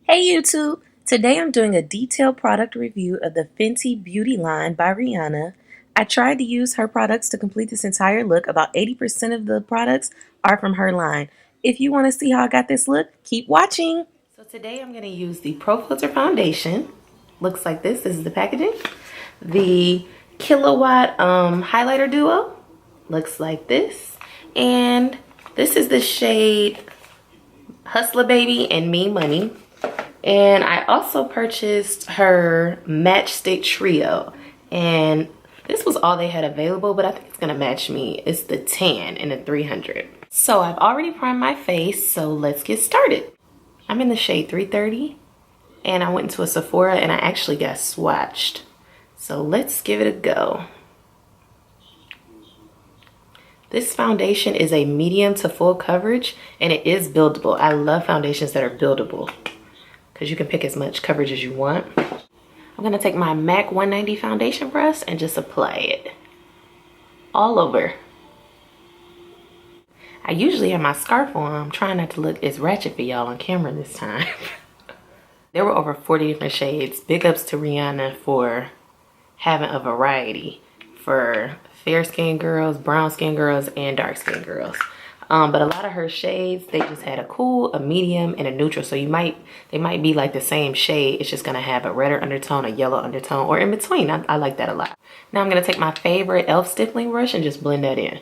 Hey YouTube! Today I'm doing a detailed product review of the Fenty Beauty line by Rihanna. I tried to use her products to complete this entire look. About 80% of the products are from her line. If you want to see how I got this look, keep watching! So today I'm going to use the Profilt'r foundation. Looks like this. This is the packaging. The Killawatt highlighter duo. Looks like this. And this is the shade Hustla Baby and Me Money. And I also purchased her matchstick trio, and this was all they had available, but I think it's gonna match me. It's the tan in the 300. So I've already primed my face, so let's get started. I'm in the shade 330, and I went into a Sephora and I actually got swatched. So let's give it a go. This foundation is a medium to full coverage, and it is buildable. I love foundations that are buildable, because you can pick as much coverage as you want. I'm gonna take my MAC 190 foundation brush and just apply it all over. I usually have my scarf on. I'm trying not to look as ratchet for y'all on camera this time. There were over 40 different shades. Big ups to Rihanna for having a variety for fair skinned girls, brown skinned girls, and dark skinned girls. But a lot of her shades, they just had a cool, a medium, and a neutral. So they might be like the same shade. It's just gonna have a redder undertone, a yellow undertone, or in between. I like that a lot. Now I'm gonna take my favorite e.l.f. stippling brush and just blend that in.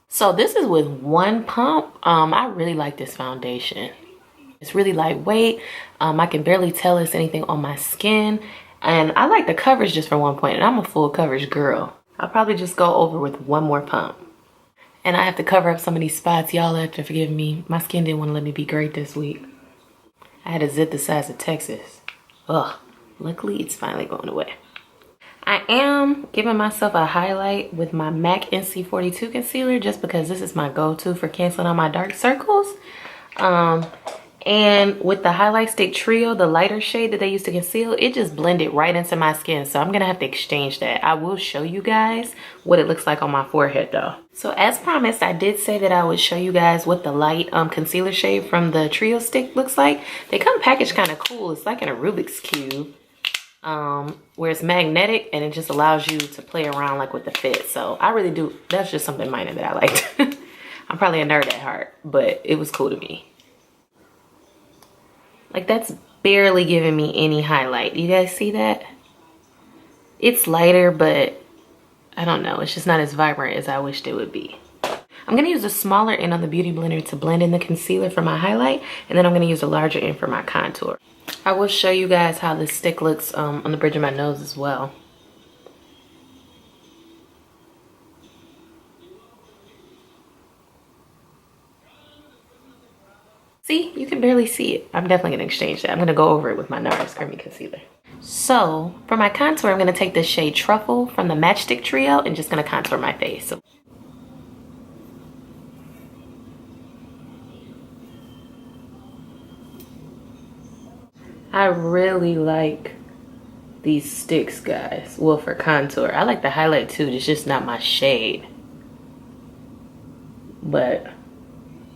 So this is with one pump. I really like this foundation. It's really lightweight. I can barely tell it's anything on my skin. And I like the coverage just for one point, and I'm a full coverage girl. I'll probably just go over with one more pump. And I have to cover up some of these spots. Y'all have to forgive me. My skin didn't want to let me be great this week. I had a zit the size of Texas. Ugh, luckily it's finally going away. I am giving myself a highlight with my MAC NC42 concealer just because this is my go-to for canceling out my dark circles. And with the highlight stick trio, the lighter shade that they used to conceal, it just blended right into my skin. So I'm gonna have to exchange that. I will show you guys what it looks like on my forehead though. So as promised, I did say that I would show you guys what the light concealer shade from the trio stick looks like. They come packaged kind of cool. It's like in a Rubik's Cube, where it's magnetic and it just allows you to play around like with the fit. So I really do, that's just something minor that I liked. I'm probably a nerd at heart, but it was cool to me. Like, that's barely giving me any highlight. Do you guys see that? It's lighter, but I don't know. It's just not as vibrant as I wished it would be. I'm going to use a smaller end on the Beauty Blender to blend in the concealer for my highlight. And then I'm going to use a larger end for my contour. I will show you guys how this stick looks on the bridge of my nose as well. See, you can barely see it. I'm definitely gonna exchange that. I'm gonna go over it with my NARS Creamy Concealer. So for my contour, I'm gonna take the shade Truffle from the Matchstick Trio and just gonna contour my face. I really like these sticks, guys. Well, for contour. I like the highlight too. It's just not my shade. But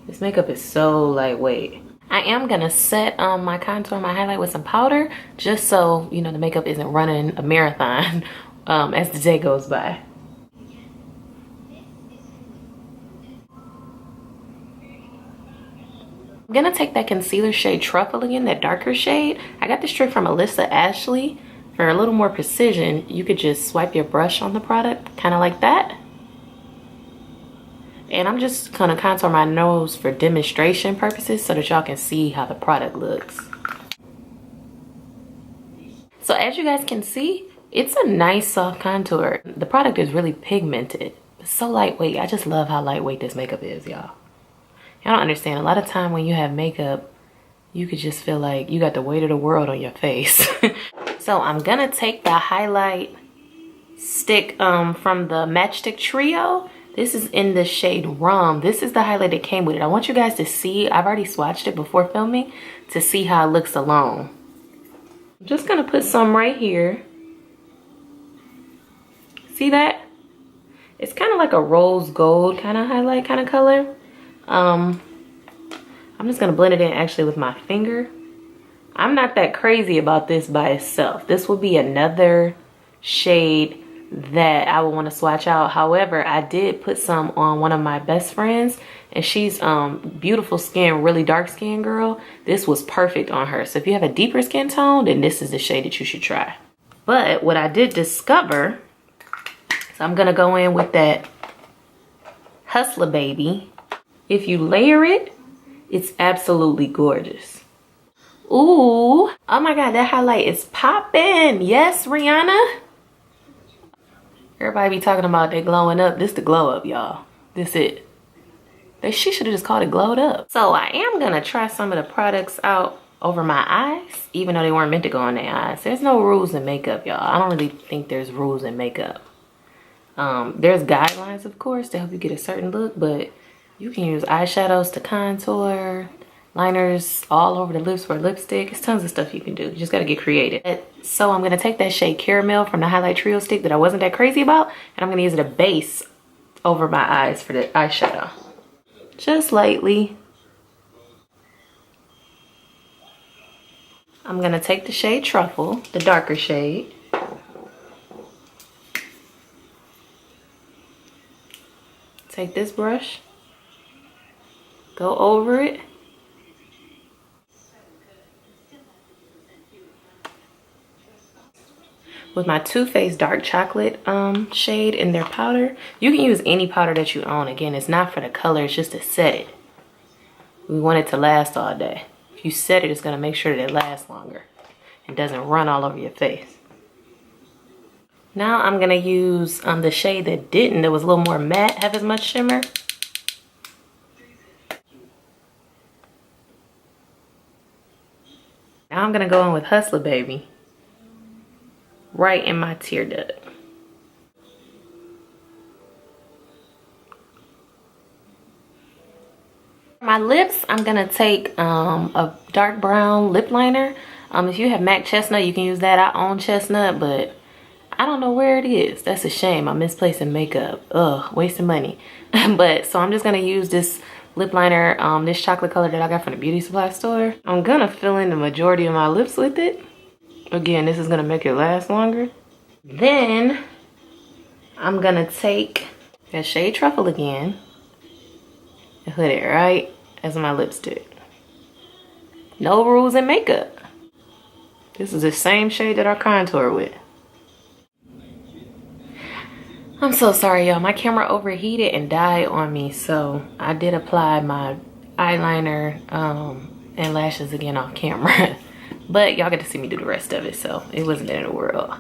this makeup is so lightweight. I am gonna set my contour and my highlight with some powder just so, you know, the makeup isn't running a marathon as the day goes by. I'm gonna take that concealer shade Truffle again, that darker shade. I got this trick from Alyssa Ashley. For a little more precision, you could just swipe your brush on the product, kind of like that. And I'm just gonna contour my nose for demonstration purposes so that y'all can see how the product looks. So as you guys can see, it's a nice soft contour. The product is really pigmented. It's so lightweight. I just love how lightweight this makeup is, y'all. Y'all don't understand. A lot of time when you have makeup, you could just feel like you got the weight of the world on your face. So I'm gonna take the highlight stick from the Matchstick Trio. This is in the shade Rum. This is the highlight that came with it. I want you guys to see, I've already swatched it before filming, to see how it looks alone. I'm just gonna put some right here. See that? It's kind of like a rose gold kind of highlight kind of color. I'm just gonna blend it in actually with my finger. I'm not that crazy about this by itself. This will be another shade that I would want to swatch out. However, I did put some on one of my best friends, and she's beautiful skin, really dark skin girl. This was perfect on her. So if you have a deeper skin tone, then this is the shade that you should try. But what I did discover, so I'm gonna go in with that Hustla baby. If you layer it, it's absolutely gorgeous. Ooh, oh my God, that highlight is popping. Yes, Rihanna. Everybody be talking about they glowing up. This the glow up, y'all. This it. She should have just called it glowed up. So I am gonna try some of the products out over my eyes, even though they weren't meant to go on their eyes. There's no rules in makeup, y'all. I don't really think there's rules in makeup. There's guidelines, of course, to help you get a certain look, but you can use eyeshadows to contour, liners all over the lips for lipstick. There's tons of stuff you can do. You just gotta get creative. So I'm gonna take that shade Caramel from the Highlight Trio stick that I wasn't that crazy about, and I'm gonna use it as a base over my eyes for the eyeshadow. Just lightly. I'm gonna take the shade Truffle, the darker shade. Take this brush, go over it. With my Too Faced Dark Chocolate shade in their powder. You can use any powder that you own. Again, it's not for the color, it's just to set it. We want it to last all day. If you set it, it's gonna make sure that it lasts longer and doesn't run all over your face. Now I'm gonna use the shade that was a little more matte, have as much shimmer. Now I'm gonna go in with Hustla Baby right in my tear duct. My lips, I'm gonna take a dark brown lip liner. If you have MAC Chestnut, you can use that. I own Chestnut, but I don't know where it is. That's a shame. I'm misplacing makeup. Ugh, wasting money. But so I'm just gonna use this lip liner, this chocolate color that I got from the beauty supply store. I'm gonna fill in the majority of my lips with it. Again, this is gonna make it last longer. Then I'm gonna take that shade Truffle again and put it right as my lipstick. No rules in makeup. This is the same shade that I contour with. I'm so sorry, y'all. My camera overheated and died on me, so I did apply my eyeliner and lashes again off camera. But y'all get to see me do the rest of it, so it wasn't the end of the world.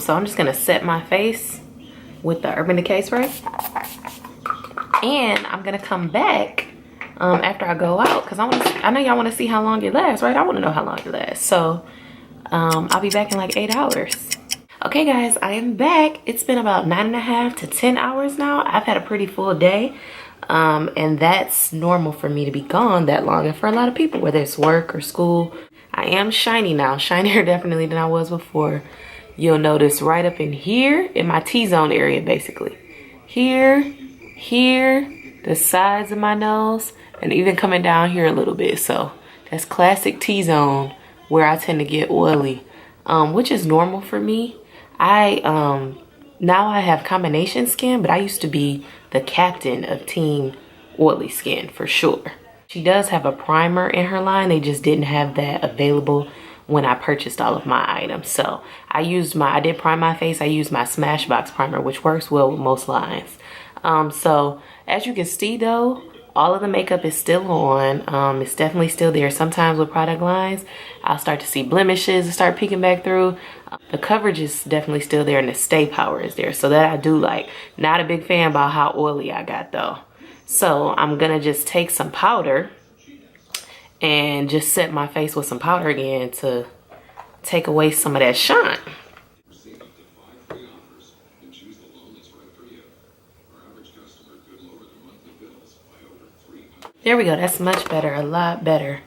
So I'm just gonna set my face with the Urban Decay spray. And I'm gonna come back after I go out, because I know y'all wanna see how long it lasts, right? I wanna know how long it lasts. So I'll be back in like 8 hours. Okay guys, I am back. It's been about 9.5 to 10 hours now. I've had a pretty full day. And that's normal for me to be gone that long, and for a lot of people, whether it's work or school. I am shiny now, shinier definitely than I was before. You'll notice right up in here, in my T-zone area basically. Here, the sides of my nose, and even coming down here a little bit. So that's classic T-zone where I tend to get oily, which is normal for me. Now I have combination skin, but I used to be the captain of Team Oily Skin for sure. She does have a primer in her line. They just didn't have that available when I purchased all of my items. So I did prime my face. I used my Smashbox primer, which works well with most lines. So as you can see though, all of the makeup is still on. It's definitely still there. Sometimes with product lines, I'll start to see blemishes and start peeking back through. The coverage is definitely still there, and the stay power is there. So that I do like. Not a big fan about how oily I got though. So I'm gonna just take some powder and just set my face with some powder again to take away some of that shine. There we go. That's much better, a lot better.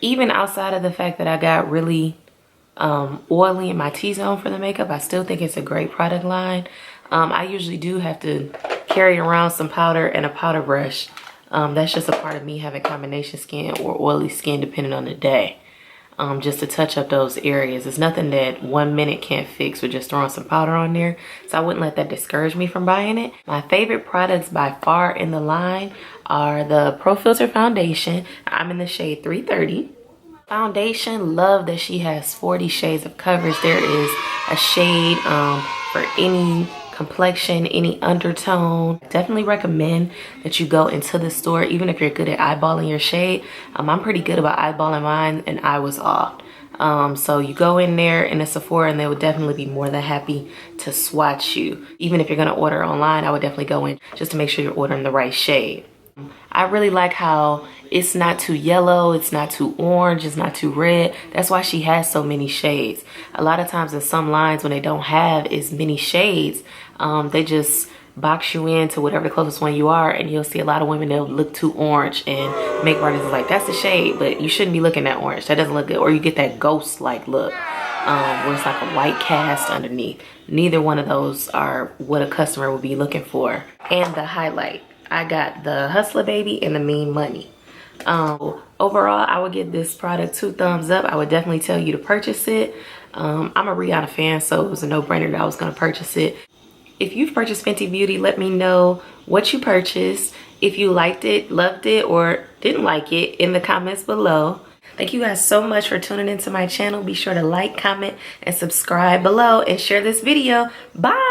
Even outside of the fact that I got really oily in my T-zone for the makeup, I still think it's a great product line. I usually do have to carry around some powder and a powder brush That's just a part of me having combination skin or oily skin depending on the day. Just to touch up those areas. It's nothing that 1 minute can't fix with just throwing some powder on there. So I wouldn't let that discourage me from buying it. My favorite products by far in the line are the Profilt'r foundation. I'm in the shade 330. Foundation, love that she has 40 shades of coverage. There is a shade for any complexion, any undertone. Definitely recommend that you go into the store, even if you're good at eyeballing your shade. I'm pretty good about eyeballing mine, and I was off. So you go in there in a Sephora and they would definitely be more than happy to swatch you. Even if you're gonna order online, I would definitely go in just to make sure you're ordering the right shade. I really like how it's not too yellow, it's not too orange, it's not too red. That's why she has so many shades. A lot of times in some lines when they don't have as many shades, they just box you into whatever the closest one you are, and you'll see a lot of women, they'll look too orange and makeup artists is like, that's the shade, but you shouldn't be looking at orange. That doesn't look good. Or you get that ghost-like look where it's like a white cast underneath. Neither one of those are what a customer would be looking for. And the highlight. I got the Hustla Baby and the Mean Money. Overall, I would give this product 2 thumbs up. I would definitely tell you to purchase it. I'm a Rihanna fan, so it was a no-brainer that I was going to purchase it. If you've purchased Fenty Beauty, let me know what you purchased. If you liked it, loved it, or didn't like it in the comments below. Thank you guys so much for tuning into my channel. Be sure to like, comment, and subscribe below and share this video. Bye!